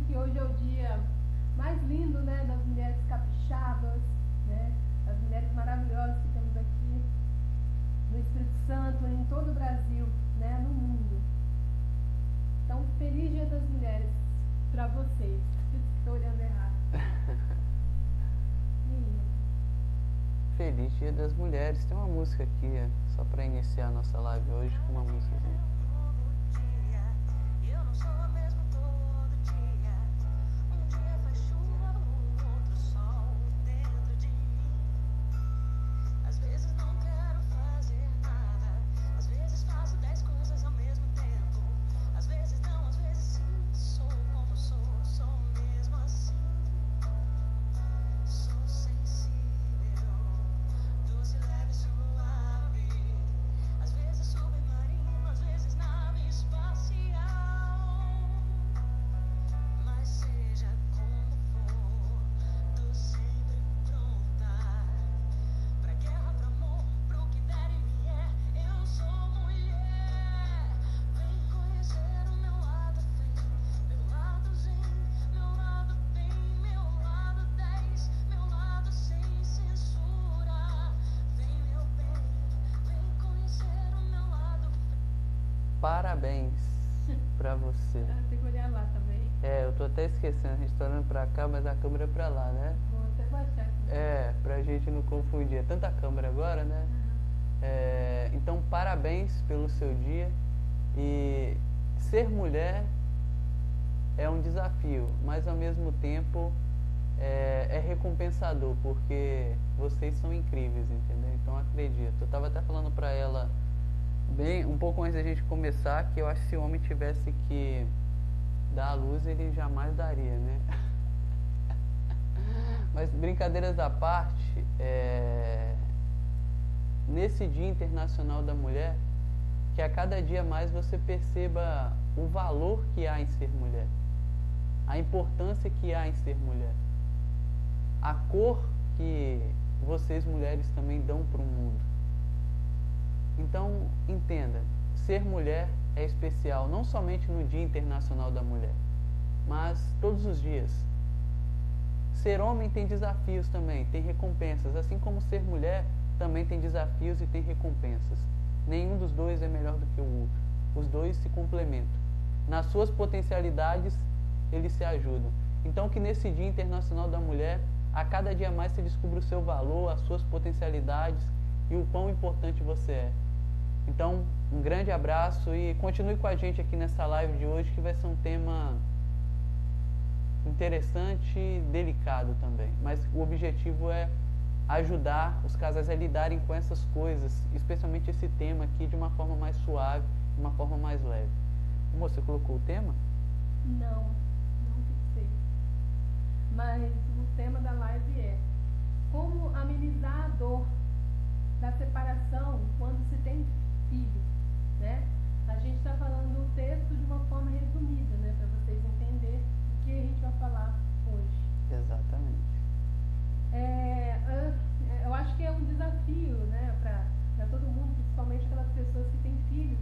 que hoje é o dia mais lindo, né, das mulheres capixabas, né, das mulheres maravilhosas que temos aqui no Espírito Santo, em todo o Brasil, né, no mundo. Então, feliz Dia das Mulheres para vocês. Estou olhando errado. Feliz Dia das Mulheres. Tem uma música aqui, só para iniciar a nossa live hoje, com uma músicazinha. Parabéns pra você. Tem que olhar lá também. Eu tô até esquecendo, a gente tá olhando pra cá, mas a câmera é pra lá, né? Vou até baixar aqui. Pra gente não confundir. É tanta câmera agora, né? Uhum. Então, parabéns pelo seu dia. E ser mulher é um desafio, mas ao mesmo tempo é recompensador, porque vocês são incríveis, entendeu? Então, acredito. Eu tava até falando pra ela um pouco antes da gente começar, que eu acho que se o homem tivesse que dar à luz, ele jamais daria, né? Mas brincadeiras à parte, nesse Dia Internacional da Mulher, que a cada dia mais você perceba o valor que há em ser mulher, a importância que há em ser mulher, a cor que vocês mulheres também dão para o mundo. Então, entenda, ser mulher é especial, não somente no Dia Internacional da Mulher, mas todos os dias. Ser homem tem desafios também, tem recompensas, assim como ser mulher também tem desafios e tem recompensas. Nenhum dos dois é melhor do que o outro. Os dois se complementam. Nas suas potencialidades, eles se ajudam. Então, que nesse Dia Internacional da Mulher, a cada dia mais você descubra o seu valor, as suas potencialidades e o quão importante você é. Então, um grande abraço e continue com a gente aqui nessa live de hoje, que vai ser um tema interessante e delicado também. Mas o objetivo é ajudar os casais a lidarem com essas coisas, especialmente esse tema aqui, de uma forma mais suave, de uma forma mais leve. Você colocou o tema? Não fixei. Mas o tema da live é como amenizar a dor da separação quando se tem filhos, né? A gente está falando o texto de uma forma resumida, né? Para vocês entenderem o que a gente vai falar hoje. Exatamente. Eu acho que é um desafio, né? Para todo mundo, principalmente aquelas pessoas que têm filhos,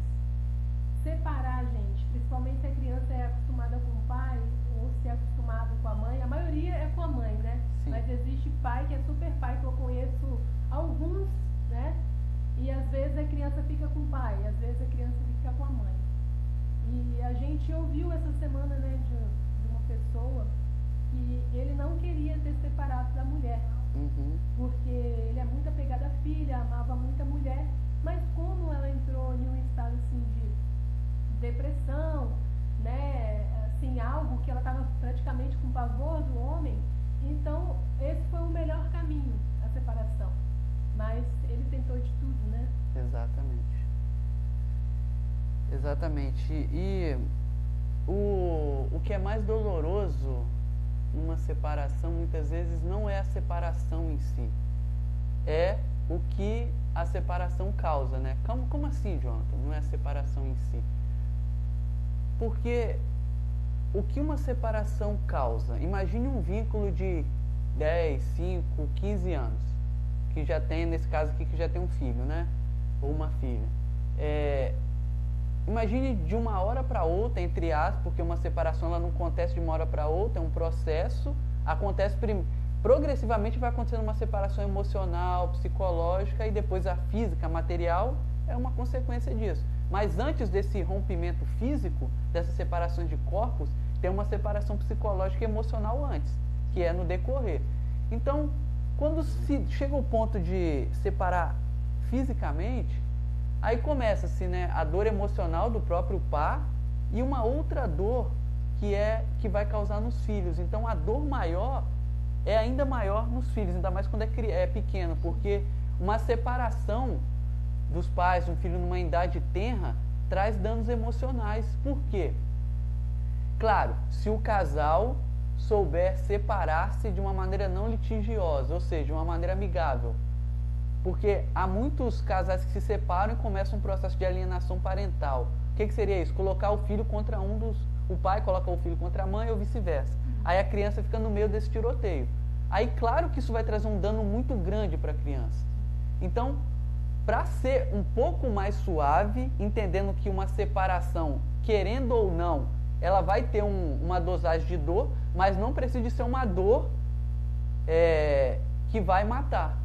separar a gente, principalmente se a criança é acostumada com o pai ou se é acostumada com a mãe. A maioria é com a mãe, né? Sim. Mas existe pai que é super pai, que eu conheço alguns, né? E às vezes a criança fica com o pai, às vezes a criança fica com a mãe. E a gente ouviu essa semana, né, de uma pessoa que ele não queria ter separado da mulher. Uhum. Porque ele é muito apegado à filha, amava muito a mulher, mas como ela entrou em um estado assim de depressão, né, assim, algo que ela estava praticamente com pavor do homem, então esse foi o melhor caminho, a separação. Mas ele tentou de tudo, né? Exatamente. E o que é mais doloroso numa separação, muitas vezes, não é a separação em si. É o que a separação causa, né? Como assim, Jonathan? Não é a separação em si? Porque o que uma separação causa? Imagine um vínculo de 10, 5, 15 anos. Que já tem, nesse caso aqui, que já tem um filho, né? Ou uma filha. imagine de uma hora para outra, entre aspas, porque uma separação ela não acontece de uma hora para outra, é um processo, acontece progressivamente, vai acontecendo uma separação emocional, psicológica e depois a física, material, é uma consequência disso. Mas antes desse rompimento físico, dessas separações de corpos, tem uma separação psicológica e emocional antes, que é no decorrer. Então, quando se chega ao ponto de separar fisicamente, aí começa-se, né, a dor emocional do próprio par e uma outra dor que vai causar nos filhos. Então, a dor maior é ainda maior nos filhos, ainda mais quando é pequeno, porque uma separação dos pais, um filho numa idade tenra, traz danos emocionais. Por quê? Claro, se o casal souber separar-se de uma maneira não litigiosa, ou seja, de uma maneira amigável. Porque há muitos casais que se separam e começam um processo de alienação parental. O que seria isso? Colocar o filho contra o pai coloca o filho contra a mãe ou vice-versa. Aí a criança fica no meio desse tiroteio. Aí, claro que isso vai trazer um dano muito grande para a criança. Então, para ser um pouco mais suave, entendendo que uma separação, querendo ou não, ela vai ter uma dosagem de dor, mas não precisa de ser uma dor que vai matar.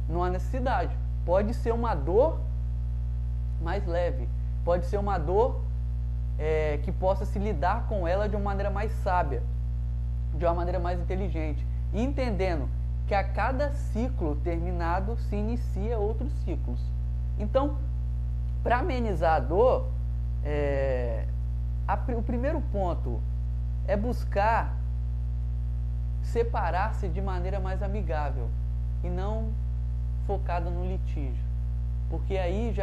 Não há necessidade. Pode ser uma dor mais leve. Pode ser uma dor que possa se lidar com ela de uma maneira mais sábia, de uma maneira mais inteligente. E entendendo que a cada ciclo terminado se inicia outros ciclos. Então, para amenizar a dor, o primeiro ponto é buscar separar-se de maneira mais amigável e não focada no litígio. Porque aí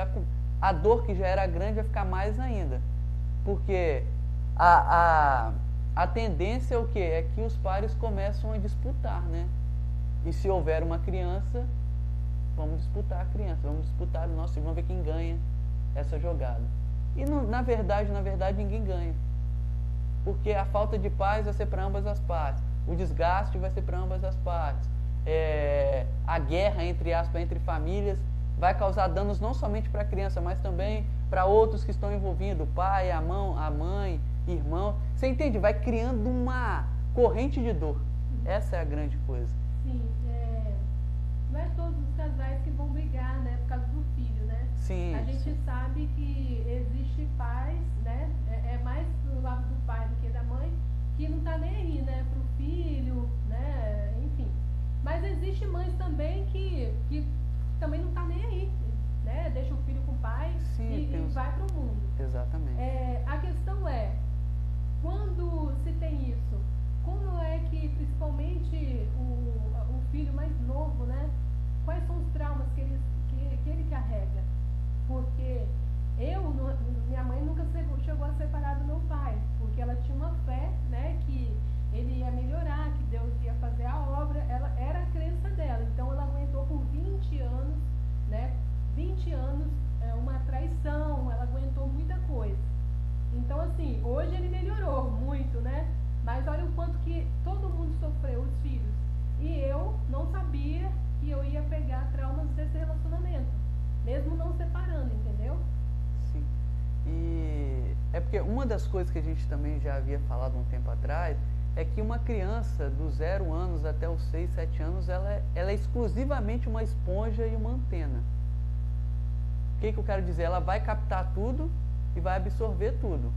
a dor que já era grande vai ficar mais ainda. Porque a tendência é o quê? É que os pares começam a disputar, né? E se houver uma criança, vamos disputar a criança, vamos disputar o nosso, vamos ver quem ganha essa jogada. E na verdade, ninguém ganha. Porque a falta de paz vai ser para ambas as partes. O desgaste vai ser para ambas as partes. A guerra, entre aspas, entre famílias vai causar danos não somente para a criança, mas também para outros que estão envolvidos, o pai, a mãe, irmão. Você entende? Vai criando uma corrente de dor. Essa é a grande coisa. Sim, não é todos os casais que vão brigar, né, por causa do filho, né? Sim. A gente sabe que existe pais, né, mais do lado do pai do que da mãe, que não tá nem aí, né, pro filho, né, enfim. Mas existe mães também que também não tá nem aí, né, deixa o filho com o pai. Sim, e vai pro mundo. Exatamente. A questão é, quando se tem isso, como é que, principalmente, o filho mais novo, né? Quais são os traumas que ele carrega? Porque minha mãe nunca chegou a separar do meu pai, porque ela tinha uma fé, né? Que ele ia melhorar, que Deus ia fazer a obra. Ela era a crença dela. Então, ela aguentou por 20 anos, né? 20 anos, uma traição, ela aguentou muita coisa. Então, assim, hoje ele melhorou muito, né? Mas olha o quanto que todo mundo sofreu, os filhos. E eu não sabia que eu ia pegar traumas desse relacionamento, mesmo não separando, entendeu? Sim. E é porque uma das coisas que a gente também já havia falado um tempo atrás é que uma criança dos 0 anos até os 6, 7 anos, ela é exclusivamente uma esponja e uma antena. O que eu quero dizer? Ela vai captar tudo e vai absorver tudo.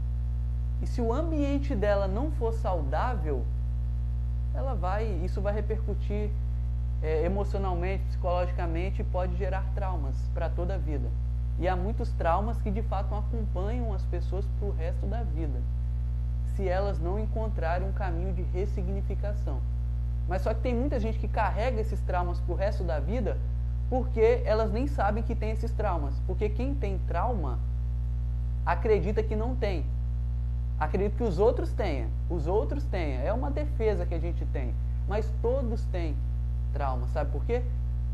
E se o ambiente dela não for saudável, isso vai repercutir emocionalmente, psicologicamente e pode gerar traumas para toda a vida. E há muitos traumas que de fato acompanham as pessoas para o resto da vida, se elas não encontrarem um caminho de ressignificação. Mas só que tem muita gente que carrega esses traumas para o resto da vida porque elas nem sabem que tem esses traumas. Porque quem tem trauma acredita que não tem. Acredito que os outros tenham. É uma defesa que a gente tem. Mas todos têm trauma. Sabe por quê?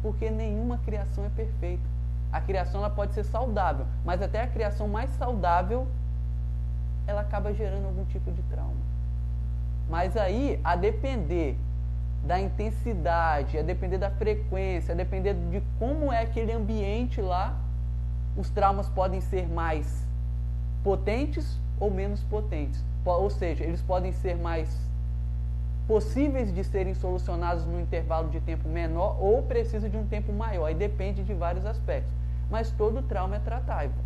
Porque nenhuma criação é perfeita. A criação ela pode ser saudável, mas até a criação mais saudável, ela acaba gerando algum tipo de trauma. Mas aí, a depender da intensidade, a depender da frequência, a depender de como é aquele ambiente lá, os traumas podem ser mais potentes ou menos potentes. Ou seja, eles podem ser mais possíveis de serem solucionados num intervalo de tempo menor ou precisa de um tempo maior. Aí depende de vários aspectos. Mas todo trauma é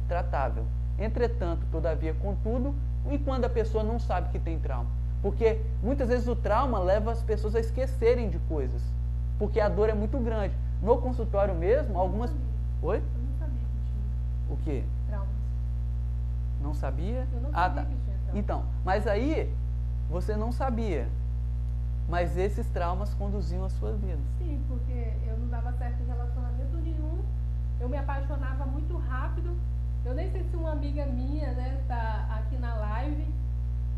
tratável. Entretanto, todavia, contudo, e quando a pessoa não sabe que tem trauma? Porque muitas vezes o trauma leva as pessoas a esquecerem de coisas. Porque a dor é muito grande. No consultório mesmo, algumas... Oi? Eu não sabia que tinha. O quê? Traumas. Não sabia? Eu não sabia tá. que tinha traumas. Então, mas aí você não sabia. Mas esses traumas conduziam a sua vida. Sim, porque eu não dava certo em relacionamento nenhum. Eu me apaixonava muito rápido. Eu nem sei se uma amiga minha, né, está aqui na live.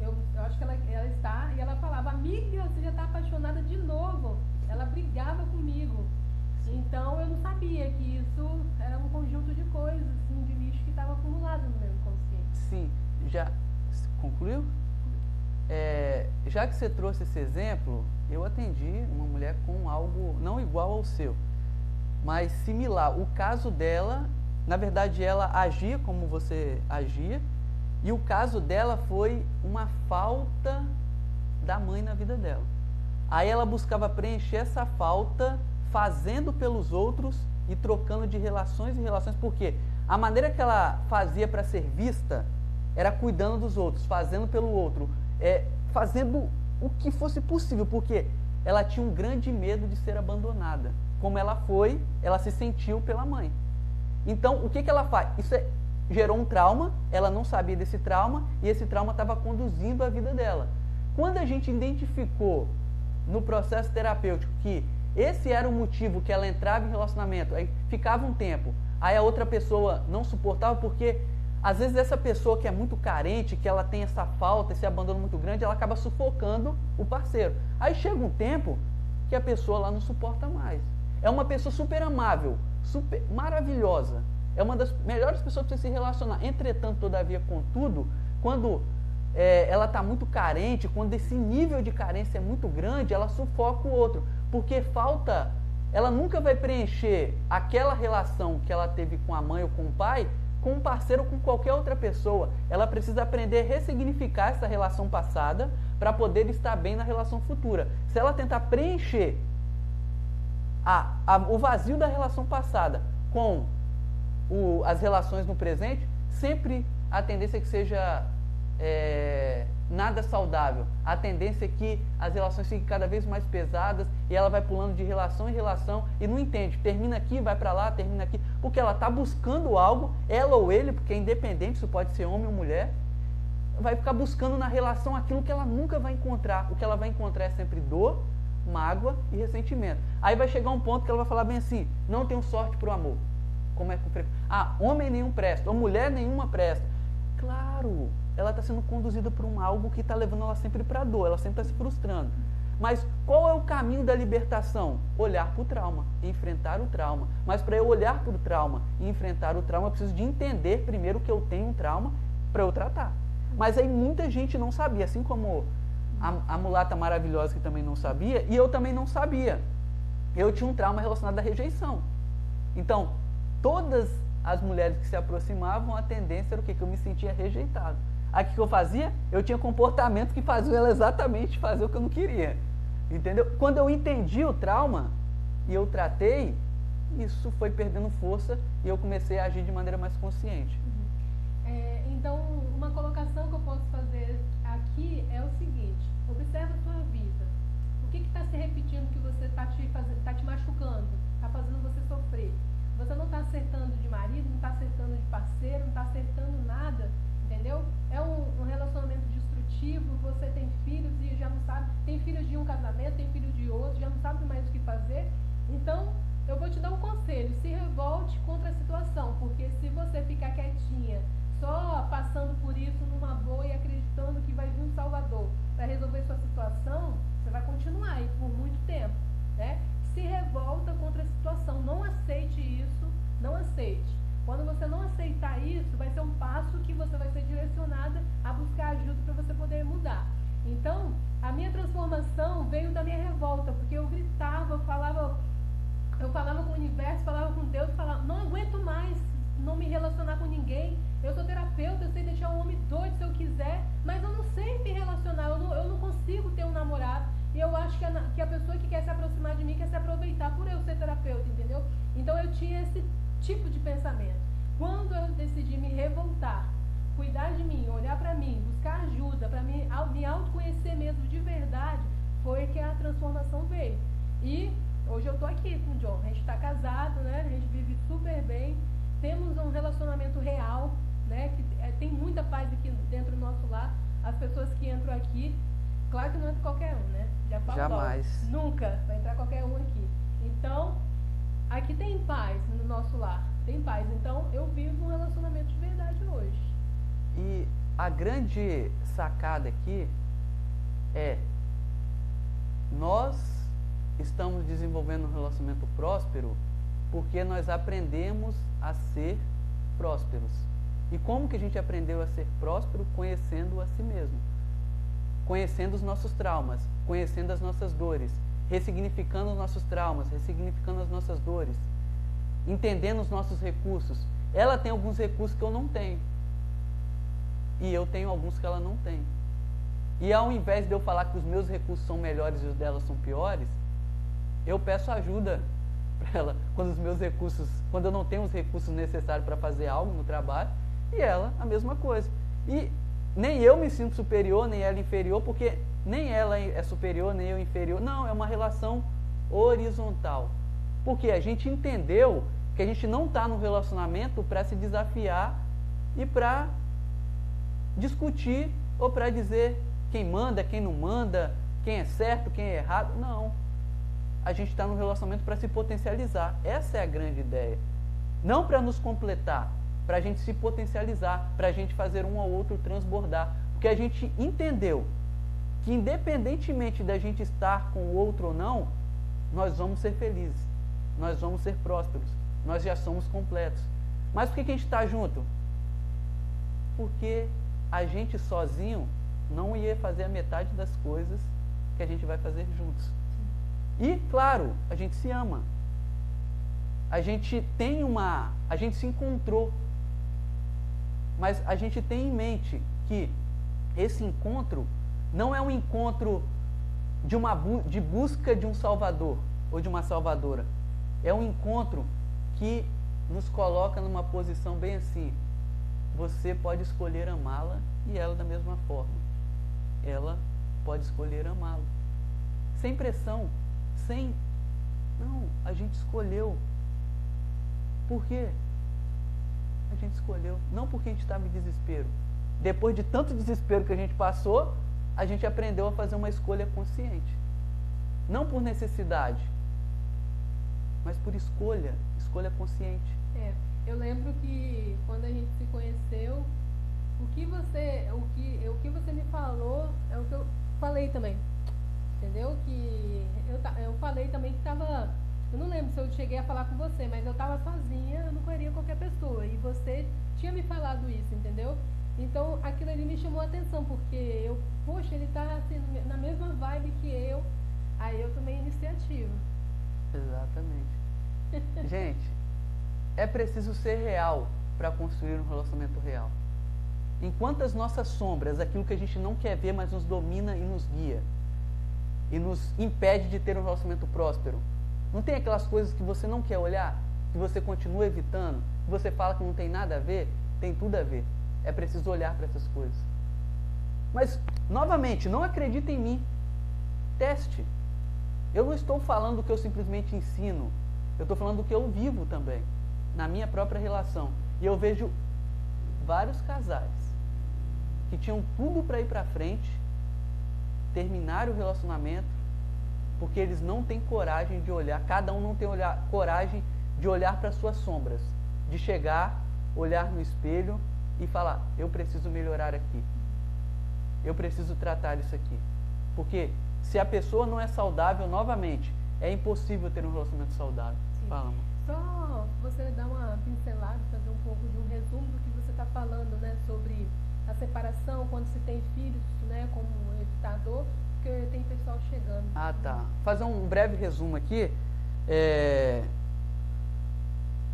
Eu acho que ela está. E ela falava, amiga, você já está apaixonada de novo. Ela brigava comigo. Então eu não sabia que isso era um conjunto de coisas, assim, de lixo que estava acumulado no meu inconsciente. Sim, já concluiu? Já que você trouxe esse exemplo, eu atendi uma mulher com algo não igual ao seu, mas similar. O caso dela, na verdade, ela agia como você agia, e o caso dela foi uma falta da mãe na vida dela. Aí ela buscava preencher essa falta fazendo pelos outros e trocando de relações em relações, porque a maneira que ela fazia para ser vista era cuidando dos outros, fazendo pelo outro, fazendo o que fosse possível, porque ela tinha um grande medo de ser abandonada. Como ela se sentiu pela mãe. Então, o que ela faz? Isso gerou um trauma, ela não sabia desse trauma, e esse trauma estava conduzindo a vida dela. Quando a gente identificou no processo terapêutico que esse era o motivo que ela entrava em relacionamento, aí ficava um tempo, aí a outra pessoa não suportava, porque às vezes essa pessoa que é muito carente, que ela tem essa falta, esse abandono muito grande, ela acaba sufocando o parceiro. Aí chega um tempo que a pessoa lá não suporta mais. É uma pessoa super amável, super maravilhosa, é uma das melhores pessoas para você se relacionar. Entretanto, todavia, contudo, quando ela está muito carente, quando esse nível de carência é muito grande, ela sufoca o outro, porque ela nunca vai preencher aquela relação que ela teve com a mãe ou com o pai, com um parceiro ou com qualquer outra pessoa. Ela precisa aprender a ressignificar essa relação passada para poder estar bem na relação futura. Se ela tentar preencher o vazio da relação passada com as relações no presente, sempre a tendência é que seja nada saudável. A tendência é que as relações fiquem cada vez mais pesadas e ela vai pulando de relação em relação e não entende. Termina aqui, vai para lá, termina aqui. Porque ela está buscando algo, ela ou ele, porque é independente, isso pode ser homem ou mulher, vai ficar buscando na relação aquilo que ela nunca vai encontrar. O que ela vai encontrar é sempre dor, mágoa e ressentimento. Aí vai chegar um ponto que ela vai falar bem assim, não tenho sorte para o amor. Como é que homem nenhum presta, ou mulher nenhuma presta. Claro, ela está sendo conduzida por algo que está levando ela sempre para a dor, ela sempre está se frustrando. Mas qual é o caminho da libertação? Olhar para o trauma, enfrentar o trauma. Mas para eu olhar para o trauma e enfrentar o trauma, eu preciso de entender primeiro que eu tenho um trauma para eu tratar. Mas aí muita gente não sabia, assim como a mulata maravilhosa que também não sabia, e eu também não sabia. Eu tinha um trauma relacionado à rejeição. Então, todas as mulheres que se aproximavam, a tendência era o quê? Que eu me sentia rejeitado. Aí o que eu fazia? Eu tinha comportamento que fazia ela exatamente fazer o que eu não queria. Entendeu? Quando eu entendi o trauma e eu tratei, isso foi perdendo força e eu comecei a agir de maneira mais consciente. Então, uma colocação que eu posso fazer aqui é o seguinte: observa a sua vida. O que está se repetindo que você está te machucando, está fazendo você sofrer? Você não está acertando de marido, não está acertando de parceiro, não está acertando nada, entendeu? É um relacionamento destrutivo, você tem filhos e já não sabe, tem filhos de um casamento, tem filhos de outro, já não sabe mais o que fazer. Então, eu vou te dar um conselho: se revolte contra a situação, porque se você ficar quietinha, só passando por isso numa boa e acreditando que vai vir um Salvador para resolver sua situação, você vai continuar aí por muito tempo, né? Se revolta contra a situação, não aceite isso, não aceite. Quando você não aceitar isso, vai ser um passo que você vai ser direcionada a buscar ajuda para você poder mudar. Então, a minha transformação veio da minha revolta, porque eu gritava, eu falava com o universo, falava com Deus, falava, não aguento mais não me relacionar com ninguém. Eu sou terapeuta, eu sei deixar o homem acho que a pessoa que quer se aproximar de mim quer se aproveitar por eu ser terapeuta, entendeu? Então eu tinha esse tipo de pensamento. Quando eu decidi me revoltar, cuidar de mim, olhar para mim, buscar ajuda, para me autoconhecer mesmo de verdade, foi que a transformação veio. E hoje eu tô aqui com o John, a gente está casado, né? A gente vive super bem, temos um relacionamento real, né? Que tem muita paz aqui dentro do nosso lar. As pessoas que entram aqui, claro que não entra qualquer um, né? Já falo Jamais. logo, nunca vai entrar qualquer um aqui. Então, aqui tem paz no nosso lar, tem paz. Então, eu vivo um relacionamento de verdade hoje. E a grande sacada aqui é: nós estamos desenvolvendo um relacionamento próspero porque nós aprendemos a ser prósperos. E como que a gente aprendeu a ser próspero? Conhecendo a si mesmo, conhecendo os nossos traumas, conhecendo as nossas dores, ressignificando os nossos traumas, ressignificando as nossas dores, entendendo os nossos recursos. Ela tem alguns recursos que eu não tenho, e eu tenho alguns que ela não tem. E ao invés de eu falar que os meus recursos são melhores e os dela são piores, eu peço ajuda para ela quando eu não tenho os recursos necessários para fazer algo no trabalho, e ela a mesma coisa. E nem eu me sinto superior, nem ela inferior, porque nem ela é superior, nem eu inferior. Não, é uma relação horizontal. Porque a gente entendeu que a gente não está no relacionamento para se desafiar e para discutir ou para dizer quem manda, quem não manda, quem é certo, quem é errado. Não. A gente está no relacionamento para se potencializar. Essa é a grande ideia. Não para nos completar, para a gente se potencializar, para a gente fazer um ao outro transbordar. Porque a gente entendeu que independentemente da gente estar com o outro ou não, nós vamos ser felizes, nós vamos ser prósperos, nós já somos completos. Mas por que a gente está junto? Porque a gente sozinho não ia fazer a metade das coisas que a gente vai fazer juntos. E, claro, a gente se ama. A gente se encontrou. Mas a gente tem em mente que esse encontro não é um encontro de busca de um salvador ou de uma salvadora. É um encontro que nos coloca numa posição bem assim: você pode escolher amá-la e ela da mesma forma. Ela pode escolher amá-lo. Sem pressão, sem... Não, a gente escolheu. Por quê? A gente escolheu. Não porque a gente estava em desespero. Depois de tanto desespero que a gente passou, a gente aprendeu a fazer uma escolha consciente. Não por necessidade, mas por escolha consciente. Eu lembro que quando a gente se conheceu, o que você me falou é o que eu falei também. Entendeu? Que eu falei também que estava... Eu não lembro se eu cheguei a falar com você, mas eu estava sozinha, eu não queria qualquer pessoa. E você tinha me falado isso, entendeu? Então, aquilo ali me chamou a atenção, porque poxa, ele está assim, na mesma vibe que eu. Aí eu tomei iniciativa. Exatamente. Gente, é preciso ser real para construir um relacionamento real. Enquanto as nossas sombras, aquilo que a gente não quer ver, mas nos domina e nos guia, e nos impede de ter um relacionamento próspero. Não tem aquelas coisas que você não quer olhar, que você continua evitando, que você fala que não tem nada a ver? Tem tudo a ver. É preciso olhar para essas coisas. Mas, novamente, não acredita em mim. Teste. Eu não estou falando do que eu simplesmente ensino. Eu estou falando do que eu vivo também, na minha própria relação. E eu vejo vários casais que tinham tudo para ir para frente, terminar o relacionamento, porque eles não têm coragem de olhar, cada um não tem coragem de olhar para suas sombras, de chegar, olhar no espelho e falar: eu preciso melhorar aqui, eu preciso tratar isso aqui. Porque se a pessoa não é saudável, novamente, é impossível ter um relacionamento saudável. Sim. Fala, amor. Só você dar uma pincelada, fazer um pouco de um resumo do que você está falando, né, sobre a separação, quando se tem filhos, né, como evitador, porque tem pessoal chegando. Ah, tá. Fazer um breve resumo aqui.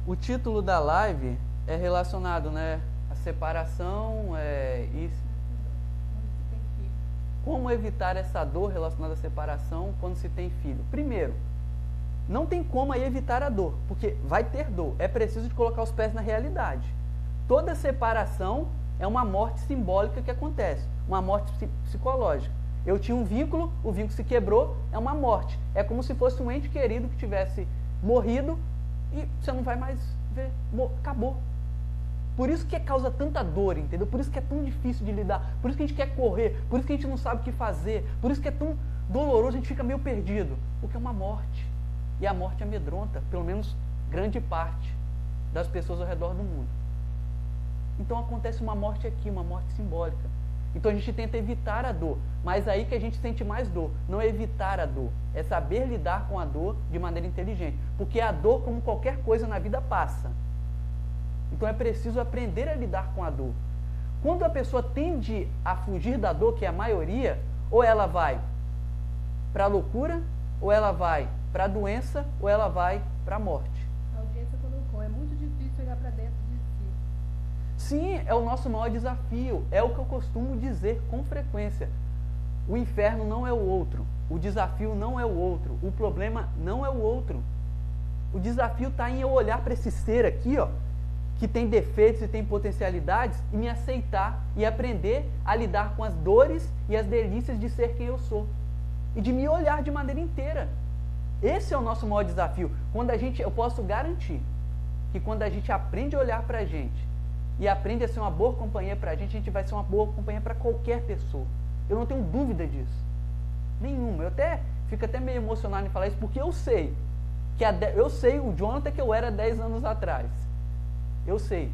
O título da live é relacionado, né, à separação e... como evitar essa dor relacionada à separação quando se tem filho? Primeiro, não tem como aí evitar a dor, porque vai ter dor. É preciso de colocar os pés na realidade. Toda separação é uma morte simbólica que acontece, uma morte psicológica. Eu tinha um vínculo, o vínculo se quebrou, é uma morte. É como se fosse um ente querido que tivesse morrido e você não vai mais ver, acabou. Por isso que causa tanta dor, entendeu? Por isso que é tão difícil de lidar, por isso que a gente quer correr, por isso que a gente não sabe o que fazer, por isso que é tão doloroso, a gente fica meio perdido, porque é uma morte. E a morte amedronta, pelo menos grande parte das pessoas ao redor do mundo. Então acontece uma morte aqui, uma morte simbólica. Então a gente tenta evitar a dor, mas aí que a gente sente mais dor. Não é evitar a dor, é saber lidar com a dor de maneira inteligente. Porque a dor, como qualquer coisa na vida, passa. Então é preciso aprender a lidar com a dor. Quando a pessoa tende a fugir da dor, que é a maioria, ou ela vai para a loucura, ou ela vai para a doença, ou ela vai para a morte. A audiência colocou, é muito difícil chegar para dentro de si. Sim, é o nosso maior desafio. É o que eu costumo dizer com frequência. O inferno não é o outro. O desafio não é o outro. O problema não é o outro. O desafio está em eu olhar para esse ser aqui, ó, que tem defeitos e tem potencialidades, e me aceitar e aprender a lidar com as dores e as delícias de ser quem eu sou. E de me olhar de maneira inteira. Esse é o nosso maior desafio. Eu posso garantir que quando a gente aprende a olhar para a gente e aprende a ser uma boa companhia para a gente vai ser uma boa companhia para qualquer pessoa. Eu não tenho dúvida disso. Nenhuma. Eu fico até meio emocionado em falar isso, porque eu sei o Jonathan que eu era 10 anos atrás. Eu sei.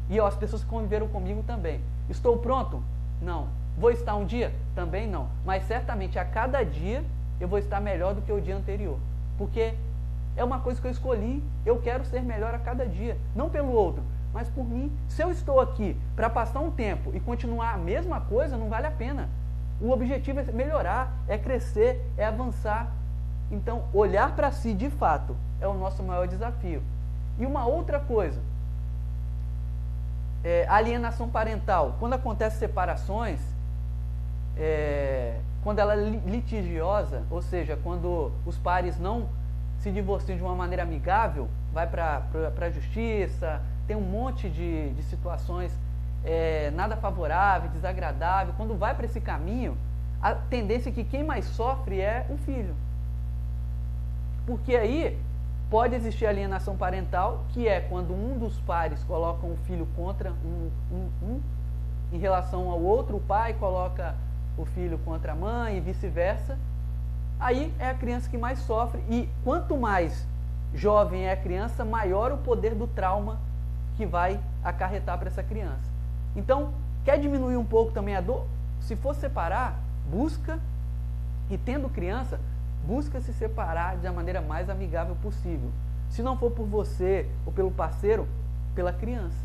E as pessoas que conviveram comigo também. Estou pronto? Não. Vou estar um dia? Também não. Mas certamente a cada dia eu vou estar melhor do que o dia anterior. Porque é uma coisa que eu escolhi. Eu quero ser melhor a cada dia. Não pelo outro, mas por mim. Se eu estou aqui para passar um tempo e continuar a mesma coisa, não vale a pena. O objetivo é melhorar, é crescer, é avançar. Então, olhar para si de fato é o nosso maior desafio. E uma outra coisa, alienação parental. Quando acontecem separações, quando ela é litigiosa, ou seja, quando os pares não se divorciam de uma maneira amigável, vai para a justiça, tem um monte de situações nada favorável, desagradável. Quando vai para esse caminho, a tendência é que quem mais sofre é o filho. Porque aí pode existir alienação parental, que é quando um dos pares coloca um filho contra em relação ao outro, o pai coloca o filho contra a mãe e vice-versa. Aí é a criança que mais sofre, e quanto mais jovem é a criança, maior o poder do trauma que vai acarretar para essa criança. Então, quer diminuir um pouco também a dor? Se for separar, busca, e tendo criança, busca se separar da maneira mais amigável possível. Se não for por você ou pelo parceiro, pela criança.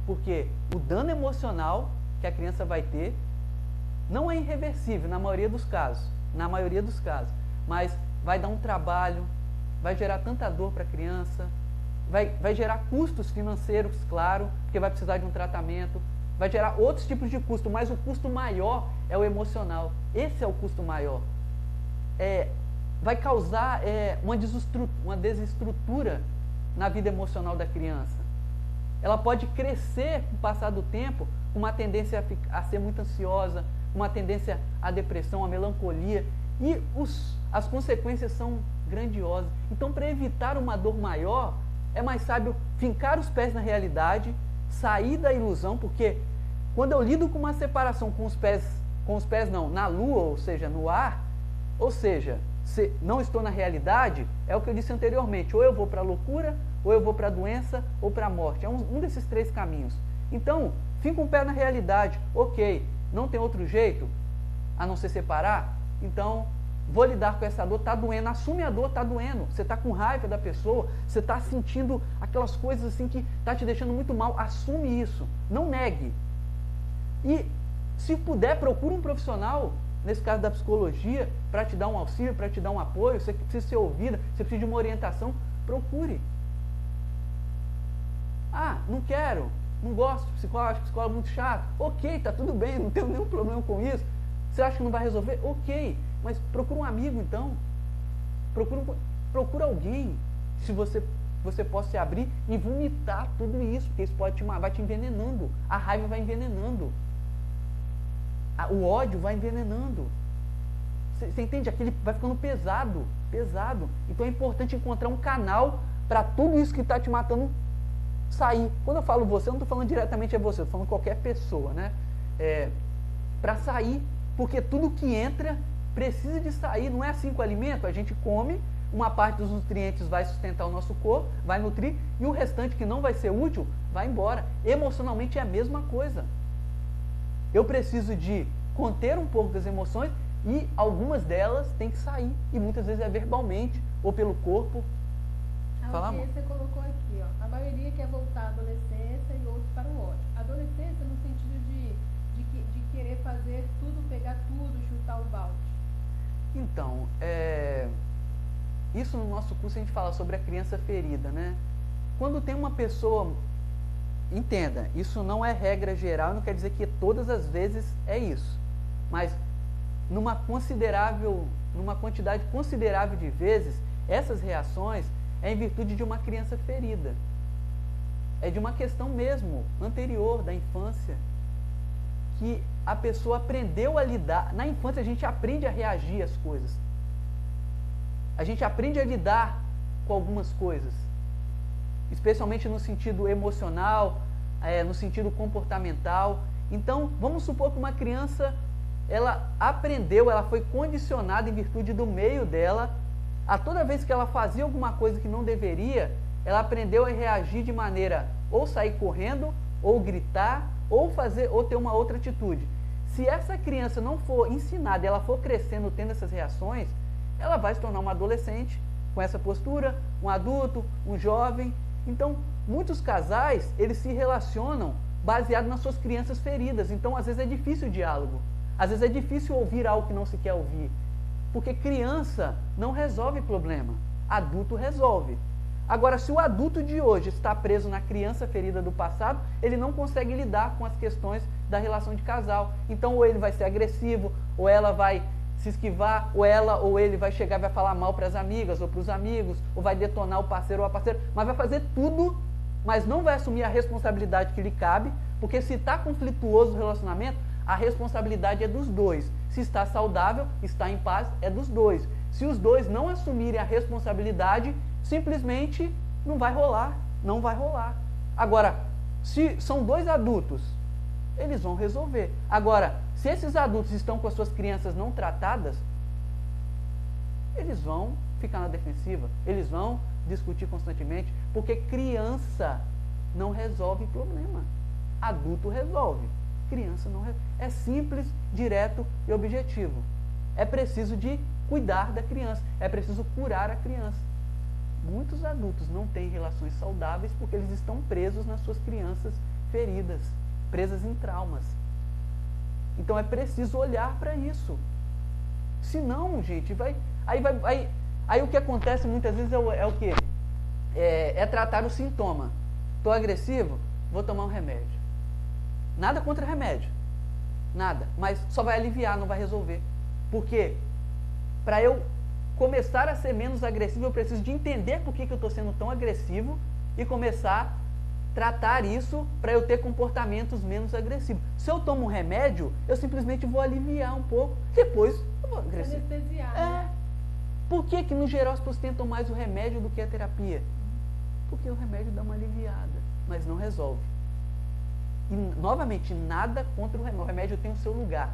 Porque o dano emocional que a criança vai ter não é irreversível na maioria dos casos. Na maioria dos casos. Mas vai dar um trabalho, vai gerar tanta dor para a criança, vai gerar custos financeiros, claro, porque vai precisar de um tratamento, vai gerar outros tipos de custo, mas o custo maior é o emocional. Esse é o custo maior. Vai causar uma desestrutura na vida emocional da criança. Ela pode crescer com o passar do tempo com uma tendência a ser muito ansiosa, uma tendência à depressão, à melancolia, e as consequências são grandiosas. Então, para evitar uma dor maior, é mais sábio fincar os pés na realidade, sair da ilusão, porque quando eu lido com uma separação com os pés não, na lua, ou seja, no ar, ou seja, se não estou na realidade, é o que eu disse anteriormente, ou eu vou para a loucura, ou eu vou para a doença, ou para a morte. É um desses três caminhos. Então, finca um pé na realidade. Ok, não tem outro jeito a não ser separar? Então, vou lidar com essa dor, está doendo. Assume a dor, está doendo. Você está com raiva da pessoa, você está sentindo aquelas coisas assim que está te deixando muito mal. Assume isso, não negue. E, se puder, procure um profissional, nesse caso da psicologia, para te dar um auxílio, para te dar um apoio. Você precisa ser ouvida, você precisa de uma orientação, procure. Ah, não quero, não gosto de psicólogo, acho psicólogo muito chato. Ok, está tudo bem, não tenho nenhum problema com isso. Você acha que não vai resolver? Ok, mas procura um amigo então. Procura alguém, se você possa se abrir e vomitar tudo isso, porque isso vai te envenenando. A raiva vai envenenando. O ódio vai envenenando. Você entende? Aquele vai ficando pesado. Então é importante encontrar um canal para tudo isso que está te matando sair. Quando eu falo você, eu não estou falando diretamente a você, eu estou falando qualquer pessoa, né? Para sair, porque tudo que entra precisa de sair. Não é assim com o alimento, a gente come, uma parte dos nutrientes vai sustentar o nosso corpo, vai nutrir, e o restante que não vai ser útil, vai embora. Emocionalmente é a mesma coisa. Eu preciso de conter um pouco das emoções e algumas delas têm que sair. E muitas vezes é verbalmente ou pelo corpo. Fala, amor. Você colocou aqui, ó, a maioria quer voltar à adolescência e outros para o ódio. Adolescência no sentido de querer fazer tudo, pegar tudo, chutar o balde. Então, isso no nosso curso a gente fala sobre a criança ferida, né? Quando tem uma pessoa... Entenda, isso não é regra geral, não quer dizer que todas as vezes é isso. Mas numa quantidade considerável de vezes, essas reações é em virtude de uma criança ferida. É de uma questão mesmo anterior, da infância, que a pessoa aprendeu a lidar. Na infância a gente aprende a reagir às coisas. A gente aprende a lidar com algumas coisas, especialmente no sentido emocional, no sentido comportamental. Então, vamos supor que uma criança, ela aprendeu, ela foi condicionada em virtude do meio dela, a toda vez que ela fazia alguma coisa que não deveria, ela aprendeu a reagir de maneira ou sair correndo, ou gritar, ou ter uma outra atitude. Se essa criança não for ensinada, ela for crescendo tendo essas reações, ela vai se tornar uma adolescente com essa postura, um adulto, um jovem. Então, muitos casais, eles se relacionam baseado nas suas crianças feridas. Então, às vezes é difícil o diálogo. Às vezes é difícil ouvir algo que não se quer ouvir. Porque criança não resolve problema. Adulto resolve. Agora, se o adulto de hoje está preso na criança ferida do passado, ele não consegue lidar com as questões da relação de casal. Então, ou ele vai ser agressivo, ou ela vai se esquivar, ou ela ou ele vai chegar e vai falar mal para as amigas ou para os amigos, ou vai detonar o parceiro ou a parceira, mas vai fazer tudo, mas não vai assumir a responsabilidade que lhe cabe, porque se está conflituoso o relacionamento, a responsabilidade é dos dois. Se está saudável, está em paz, é dos dois. Se os dois não assumirem a responsabilidade, simplesmente não vai rolar, não vai rolar. Agora, se são dois adultos, eles vão resolver. Agora, se esses adultos estão com as suas crianças não tratadas, eles vão ficar na defensiva, eles vão discutir constantemente, porque criança não resolve problema. Adulto resolve, criança não resolve. É simples, direto e objetivo. É preciso de cuidar da criança, é preciso curar a criança. Muitos adultos não têm relações saudáveis porque eles estão presos nas suas crianças feridas, presas em traumas. Então é preciso olhar para isso. Senão, gente, aí o que acontece muitas vezes é o quê? É tratar o sintoma. Estou agressivo? Vou tomar um remédio. Nada contra remédio. Nada. Mas só vai aliviar, não vai resolver. Por quê? Para eu começar a ser menos agressivo, eu preciso de entender por que eu estou sendo tão agressivo e começar a tratar isso para eu ter comportamentos menos agressivos. Se eu tomo um remédio, eu simplesmente vou aliviar um pouco, depois eu vou agressivo. Anestesiar. Por que no geral as pessoas tentam mais o remédio do que a terapia? Porque o remédio dá uma aliviada, mas não resolve. E, novamente, nada contra o remédio. O remédio tem o seu lugar,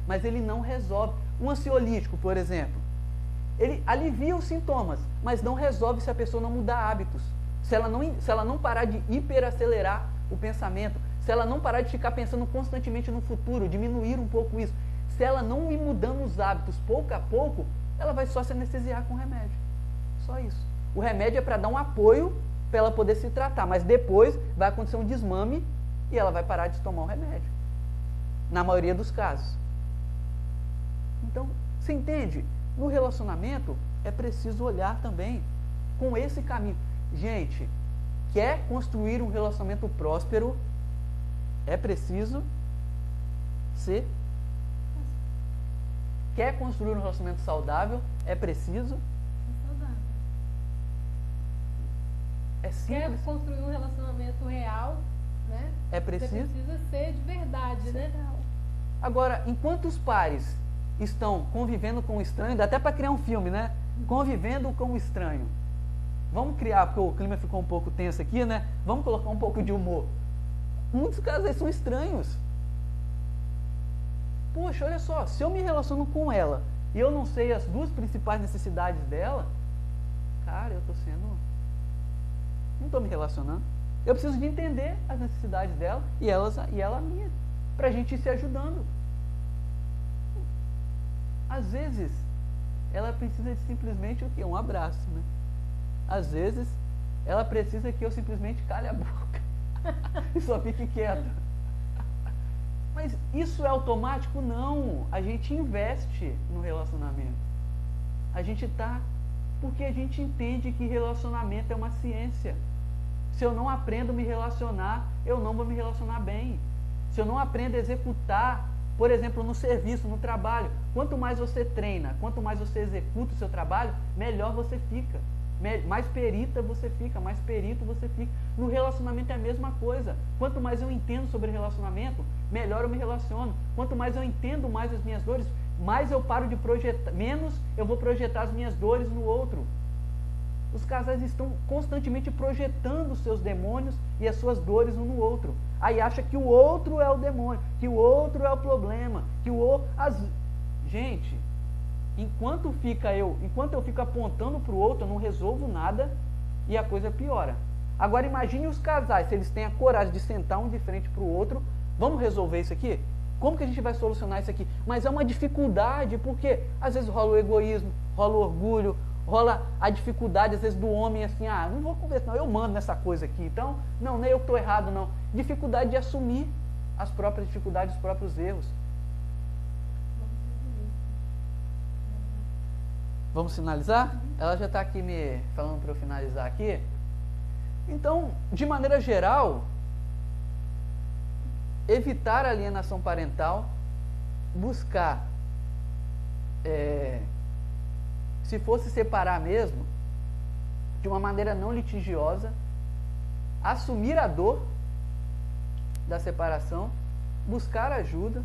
mas ele não resolve. Um ansiolítico, por exemplo, ele alivia os sintomas, mas não resolve se a pessoa não mudar hábitos. Se ela não parar de hiperacelerar o pensamento, se ela não parar de ficar pensando constantemente no futuro, diminuir um pouco isso, se ela não ir mudando os hábitos pouco a pouco, ela vai só se anestesiar com o remédio. Só isso. O remédio é para dar um apoio para ela poder se tratar, mas depois vai acontecer um desmame e ela vai parar de tomar o remédio. Na maioria dos casos. Então, você entende? No relacionamento é preciso olhar também com esse caminho. Gente, quer construir um relacionamento próspero, é preciso ser quer construir um relacionamento saudável, é preciso. É saudável. É Quer simples. construir um relacionamento real, né? É preciso. Você precisa ser de verdade, né? Agora, enquanto os pares estão convivendo com o estranho, dá até para criar um filme, né? Convivendo com o estranho. Vamos criar, porque o clima ficou um pouco tenso aqui, né? Vamos colocar um pouco de humor. Muitos casais são estranhos. Poxa, olha só, se eu me relaciono com ela e eu não sei as duas principais necessidades dela, cara, eu estou sendo... não estou me relacionando. Eu preciso de entender as necessidades dela e ela a minha, para a gente ir se ajudando. Às vezes, ela precisa de simplesmente o quê? Um abraço, né? Às vezes, ela precisa que eu simplesmente cale a boca e só fique quieto. Mas isso é automático? Não. A gente investe no relacionamento. A gente está... porque a gente entende que relacionamento é uma ciência. Se eu não aprendo a me relacionar, eu não vou me relacionar bem. Se eu não aprendo a executar, por exemplo, no serviço, no trabalho, quanto mais você treina, quanto mais você executa o seu trabalho, melhor você fica. Mais perita você fica, mais perito você fica. No relacionamento é a mesma coisa. Quanto mais eu entendo sobre relacionamento, melhor eu me relaciono. Quanto mais eu entendo mais as minhas dores, mais eu paro de projetar, menos eu vou projetar as minhas dores no outro. Os casais estão constantemente projetando os seus demônios e as suas dores um no outro. Aí acha que o outro é o demônio, que o outro é o problema, que o outro... Gente, enquanto eu fico apontando para o outro, eu não resolvo nada e a coisa piora. Agora imagine os casais, se eles têm a coragem de sentar um de frente para o outro, vamos resolver isso aqui? Como que a gente vai solucionar isso aqui? Mas é uma dificuldade, porque às vezes rola o egoísmo, rola o orgulho, rola a dificuldade, às vezes, do homem assim, não vou conversar, não, eu mando nessa coisa aqui, então, não, nem eu que estou errado, não. Dificuldade de assumir as próprias dificuldades, os próprios erros. Vamos finalizar? Ela já está aqui me falando para eu finalizar aqui. Então, de maneira geral, evitar a alienação parental, buscar, se fosse separar mesmo, de uma maneira não litigiosa, assumir a dor da separação, buscar ajuda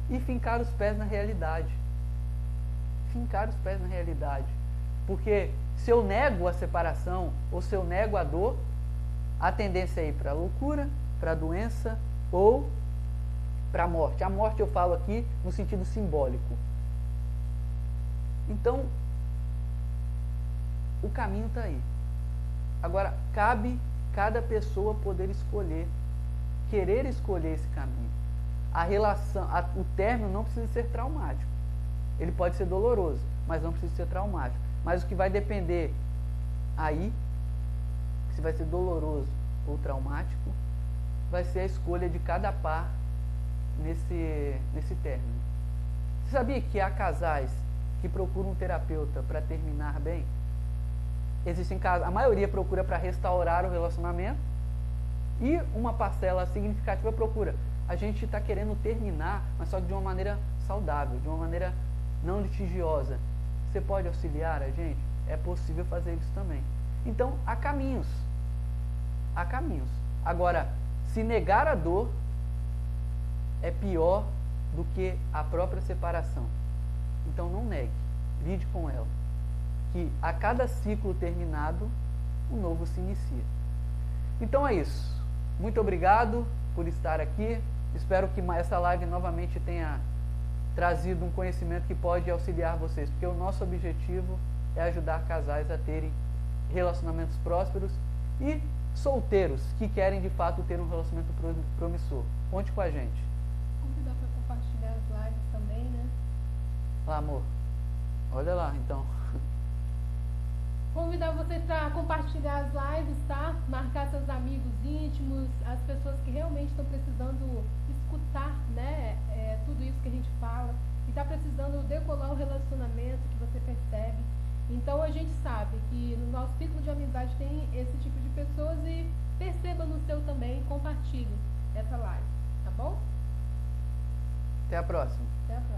e fincar os pés na realidade. Fincar os pés na realidade. Porque se eu nego a separação ou se eu nego a dor, a tendência é ir para a loucura, para a doença ou para a morte. A morte eu falo aqui no sentido simbólico. Então, o caminho está aí. Agora, cabe cada pessoa poder escolher, querer escolher esse caminho. O término não precisa ser traumático. Ele pode ser doloroso, mas não precisa ser traumático. Mas o que vai depender aí, se vai ser doloroso ou traumático, vai ser a escolha de cada par nesse término. Você sabia que há casais que procuram um terapeuta para terminar bem? Existem casos, a maioria procura para restaurar o relacionamento e uma parcela significativa procura. A gente está querendo terminar, mas só que de uma maneira saudável, de uma maneira não litigiosa. Você pode auxiliar a gente? É possível fazer isso também. Então, há caminhos. Há caminhos. Agora, se negar a dor é pior do que a própria separação. Então, não negue. Lide com ela. Que a cada ciclo terminado, um novo se inicia. Então é isso. Muito obrigado por estar aqui. Espero que essa live novamente tenha trazido um conhecimento que pode auxiliar vocês, porque o nosso objetivo é ajudar casais a terem relacionamentos prósperos e solteiros que querem de fato ter um relacionamento promissor. Conte com a gente. Convidar para compartilhar as lives também, né? Lá, amor. Olha lá, então. Convidar vocês para compartilhar as lives, tá? Marcar seus amigos íntimos, as pessoas que realmente estão precisando escutar, né? Tudo isso que a gente fala. E está precisando decolar o relacionamento que você percebe. Então a gente sabe que no nosso ciclo de amizade tem esse tipo de pessoas e perceba no seu também e compartilhe essa live, tá bom? Até a próxima. Até a próxima.